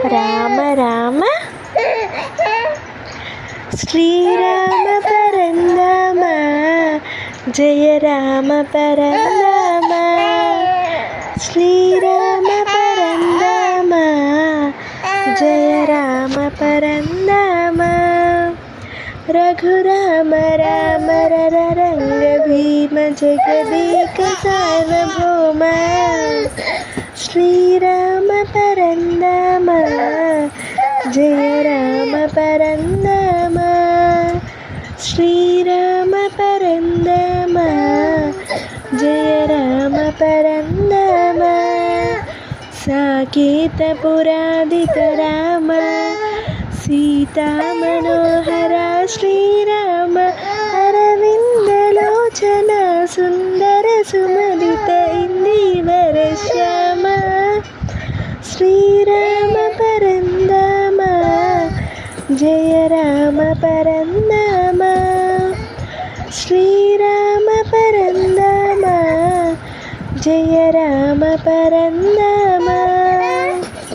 రామ రామ శ్రీరామ పరంధామ జయ రామ పరంధామ శ్రీరామ పరంధామ జయ రామ పరంధామ రఘురామ రామ రంగ భీమ జగదేక సార్వభౌమ శ్రీరామ పరంధామ జయ రామ పరంధామ శ్రీరామ పరంధామ జయ రామ పరంధామ సాకేత పురాదిత రామ సీతా మనోహర శ్రీరామ అరవిందలోచన సుందర సుమదిత ఇందీవర శ్యామ శ్రీరామ పరంధామ జయ రామ పరంధామ శ్రీరామ పరంధామ జయ రామ పరంధామ